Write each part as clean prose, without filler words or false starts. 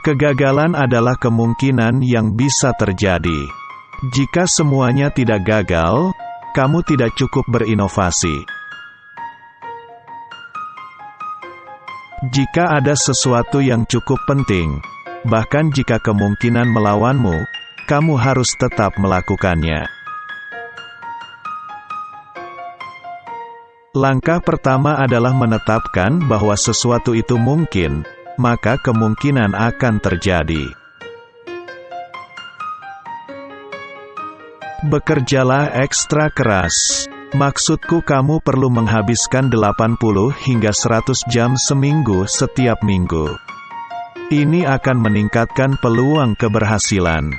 Kegagalan adalah kemungkinan yang bisa terjadi. Jika semuanya tidak gagal, kamu tidak cukup berinovasi. Jika ada sesuatu yang cukup penting, bahkan jika kemungkinan melawanmu, kamu harus tetap melakukannya. Langkah pertama adalah menetapkan bahwa sesuatu itu mungkin, maka kemungkinan akan terjadi. Bekerjalah ekstra keras. Maksudku kamu perlu menghabiskan 80 hingga 100 jam seminggu setiap minggu. Ini akan meningkatkan peluang keberhasilan.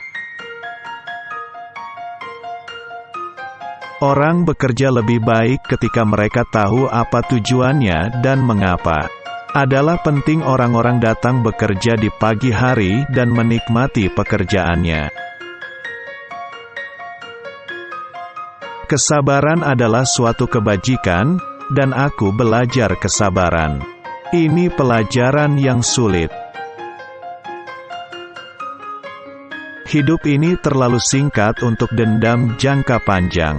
Orang bekerja lebih baik ketika mereka tahu apa tujuannya dan mengapa. Adalah penting orang-orang datang bekerja di pagi hari dan menikmati pekerjaannya. Kesabaran adalah suatu kebajikan, dan aku belajar kesabaran. Ini pelajaran yang sulit. Hidup ini terlalu singkat untuk dendam jangka panjang.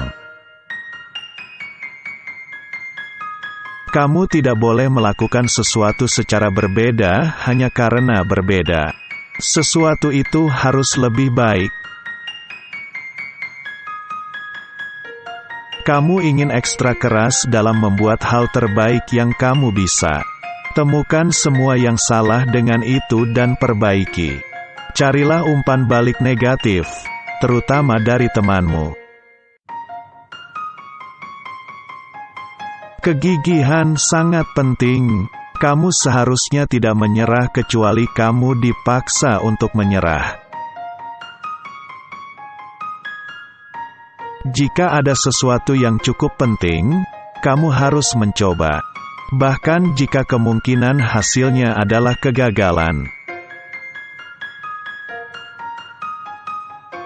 Kamu tidak boleh melakukan sesuatu secara berbeda hanya karena berbeda. Sesuatu itu harus lebih baik. Kamu ingin ekstra keras dalam membuat hal terbaik yang kamu bisa. Temukan semua yang salah dengan itu dan perbaiki. Carilah umpan balik negatif, terutama dari temanmu. Kegigihan sangat penting. Kamu seharusnya tidak menyerah kecuali kamu dipaksa untuk menyerah. Jika ada sesuatu yang cukup penting, kamu harus mencoba. Bahkan jika kemungkinan hasilnya adalah kegagalan.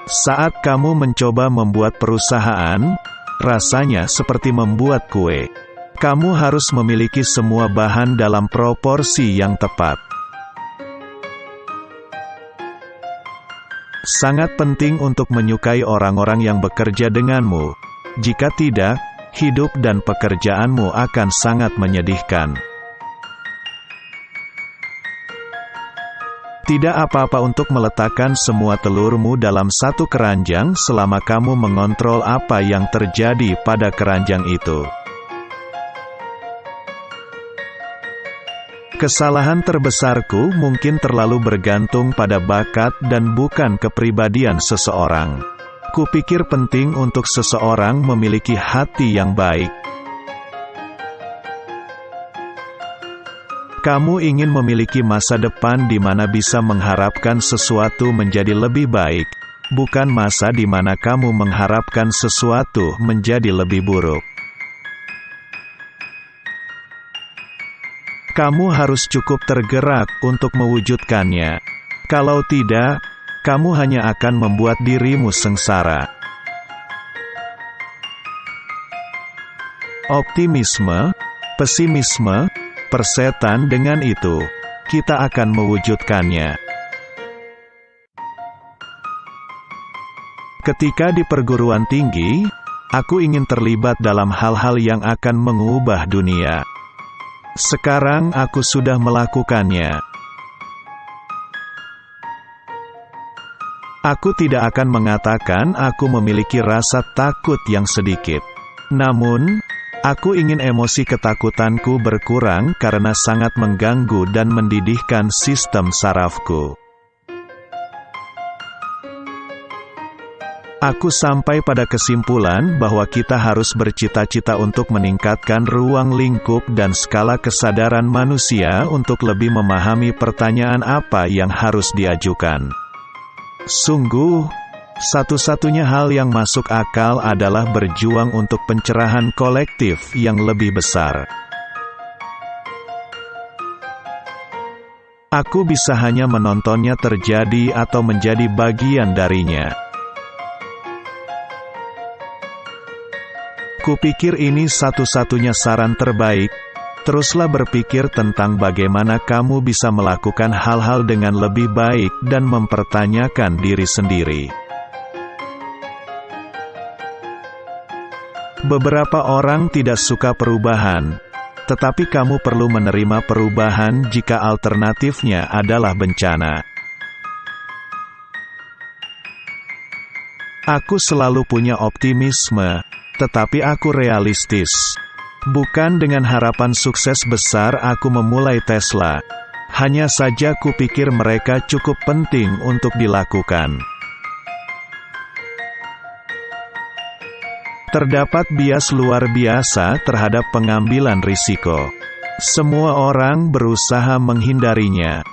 Saat kamu mencoba membuat perusahaan, rasanya seperti membuat kue. Kamu harus memiliki semua bahan dalam proporsi yang tepat. Sangat penting untuk menyukai orang-orang yang bekerja denganmu. Jika tidak, hidup dan pekerjaanmu akan sangat menyedihkan. Tidak apa-apa untuk meletakkan semua telurmu dalam satu keranjang selama kamu mengontrol apa yang terjadi pada keranjang itu. Kesalahan terbesarku mungkin terlalu bergantung pada bakat dan bukan kepribadian seseorang. Kupikir penting untuk seseorang memiliki hati yang baik. Kamu ingin memiliki masa depan di mana bisa mengharapkan sesuatu menjadi lebih baik, bukan masa di mana kamu mengharapkan sesuatu menjadi lebih buruk. Kamu harus cukup tergerak untuk mewujudkannya. Kalau tidak, kamu hanya akan membuat dirimu sengsara. Optimisme, pesimisme, persetan dengan itu, kita akan mewujudkannya. Ketika di perguruan tinggi, aku ingin terlibat dalam hal-hal yang akan mengubah dunia. Sekarang aku sudah melakukannya. Aku tidak akan mengatakan aku memiliki rasa takut yang sedikit. Namun, aku ingin emosi ketakutanku berkurang karena sangat mengganggu dan mendidihkan sistem sarafku. Aku sampai pada kesimpulan bahwa kita harus bercita-cita untuk meningkatkan ruang lingkup dan skala kesadaran manusia untuk lebih memahami pertanyaan apa yang harus diajukan. Sungguh, satu-satunya hal yang masuk akal adalah berjuang untuk pencerahan kolektif yang lebih besar. Aku bisa hanya menontonnya terjadi atau menjadi bagian darinya. Kupikir ini satu-satunya saran terbaik, Teruslah berpikir tentang bagaimana kamu bisa melakukan hal-hal dengan lebih baik dan mempertanyakan diri sendiri. Beberapa orang tidak suka perubahan, tetapi kamu perlu menerima perubahan jika alternatifnya adalah bencana. Aku selalu punya optimisme, tetapi aku realistis. Bukan dengan harapan sukses besar aku memulai Tesla. Hanya saja kupikir mereka cukup penting untuk dilakukan. Terdapat bias luar biasa terhadap pengambilan risiko. Semua orang berusaha menghindarinya.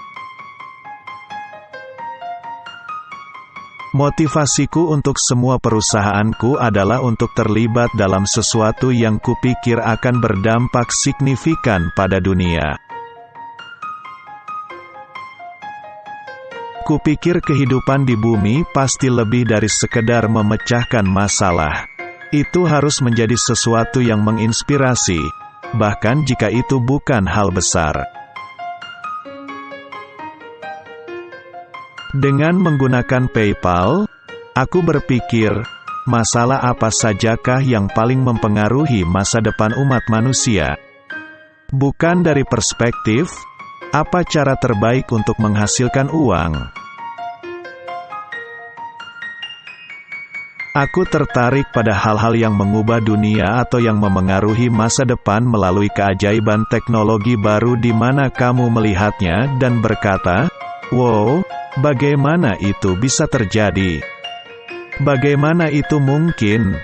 Motivasiku untuk semua perusahaanku adalah untuk terlibat dalam sesuatu yang kupikir akan berdampak signifikan pada dunia. Kupikir kehidupan di bumi pasti lebih dari sekedar memecahkan masalah. Itu harus menjadi sesuatu yang menginspirasi, bahkan jika itu bukan hal besar. Dengan menggunakan PayPal, aku berpikir, masalah apa sajakah yang paling mempengaruhi masa depan umat manusia? Bukan dari perspektif, apa cara terbaik untuk menghasilkan uang? Aku tertarik pada hal-hal yang mengubah dunia atau yang memengaruhi masa depan melalui keajaiban teknologi baru di mana kamu melihatnya dan berkata, "Wow, bagaimana itu bisa terjadi? Bagaimana itu mungkin?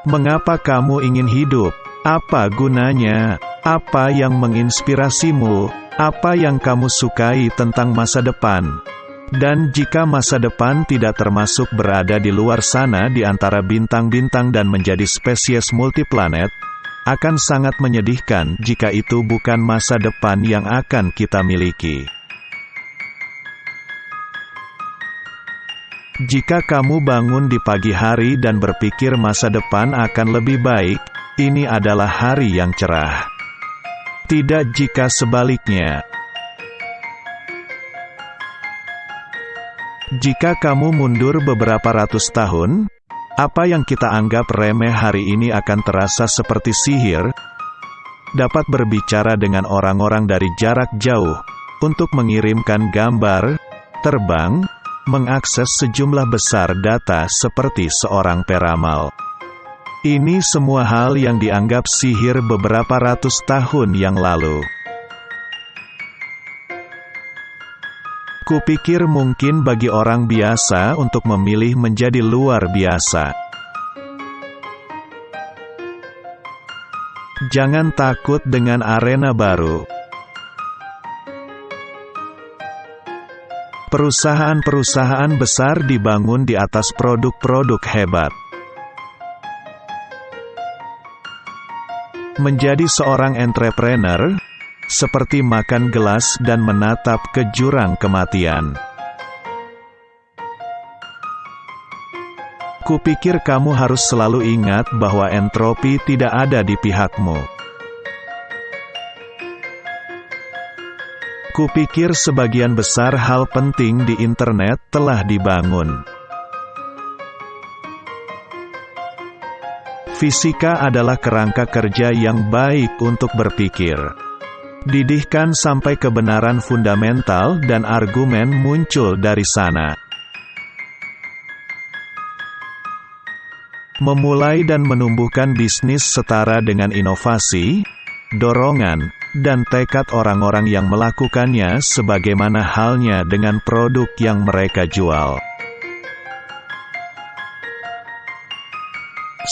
Mengapa kamu ingin hidup? Apa gunanya? Apa yang menginspirasimu? Apa yang kamu sukai tentang masa depan?" Dan jika masa depan tidak termasuk berada di luar sana di antara bintang-bintang dan menjadi spesies multiplanet, akan sangat menyedihkan jika itu bukan masa depan yang akan kita miliki. Jika kamu bangun di pagi hari dan berpikir masa depan akan lebih baik, ini adalah hari yang cerah. Tidak jika sebaliknya. Jika kamu mundur beberapa ratus tahun, apa yang kita anggap remeh hari ini akan terasa seperti sihir. Dapat berbicara dengan orang-orang dari jarak jauh, untuk mengirimkan gambar, terbang, mengakses sejumlah besar data seperti seorang peramal. Ini semua hal yang dianggap sihir beberapa ratus tahun yang lalu. Kupikir mungkin bagi orang biasa untuk memilih menjadi luar biasa. Jangan takut dengan arena baru. Perusahaan-perusahaan besar dibangun di atas produk-produk hebat. Menjadi seorang entrepreneur, seperti makan gelas dan menatap ke jurang kematian. Kupikir kamu harus selalu ingat bahwa entropi tidak ada di pihakmu. Kupikir sebagian besar hal penting di internet telah dibangun. Fisika adalah kerangka kerja yang baik untuk berpikir. Didihkan sampai kebenaran fundamental dan argumen muncul dari sana. Memulai dan menumbuhkan bisnis setara dengan inovasi, dorongan, dan tekad orang-orang yang melakukannya sebagaimana halnya dengan produk yang mereka jual.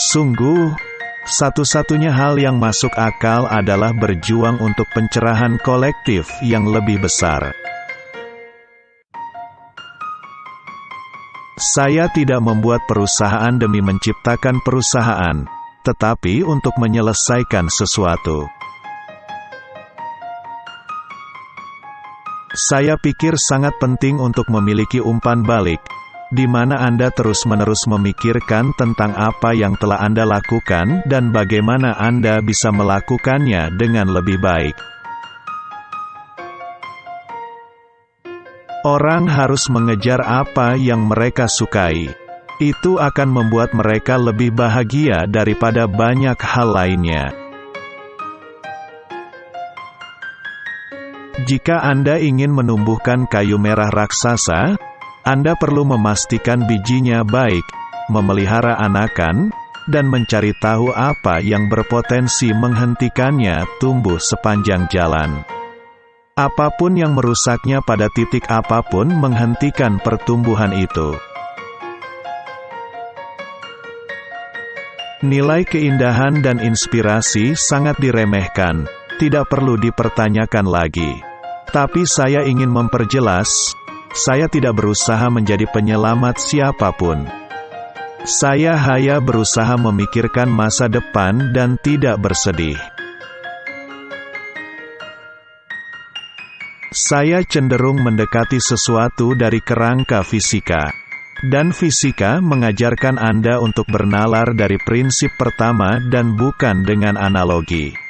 Sungguh, satu-satunya hal yang masuk akal adalah berjuang untuk pencerahan kolektif yang lebih besar. Saya tidak membuat perusahaan demi menciptakan perusahaan, tetapi untuk menyelesaikan sesuatu. Saya pikir sangat penting untuk memiliki umpan balik. di mana Anda terus-menerus memikirkan tentang apa yang telah Anda lakukan dan bagaimana Anda bisa melakukannya dengan lebih baik. Orang harus mengejar apa yang mereka sukai. Itu akan membuat mereka lebih bahagia daripada banyak hal lainnya. Jika Anda ingin menumbuhkan kayu merah raksasa, Anda perlu memastikan bijinya baik, memelihara anakan, dan mencari tahu apa yang berpotensi menghentikannya tumbuh sepanjang jalan. Apapun yang merusaknya pada titik apapun menghentikan pertumbuhan itu. Nilai keindahan dan inspirasi sangat diremehkan, tidak perlu dipertanyakan lagi. Tapi saya ingin memperjelas, saya tidak berusaha menjadi penyelamat siapapun. Saya hanya berusaha memikirkan masa depan dan tidak bersedih. Saya cenderung mendekati sesuatu dari kerangka fisika. Dan fisika mengajarkan Anda untuk bernalar dari prinsip pertama dan bukan dengan analogi.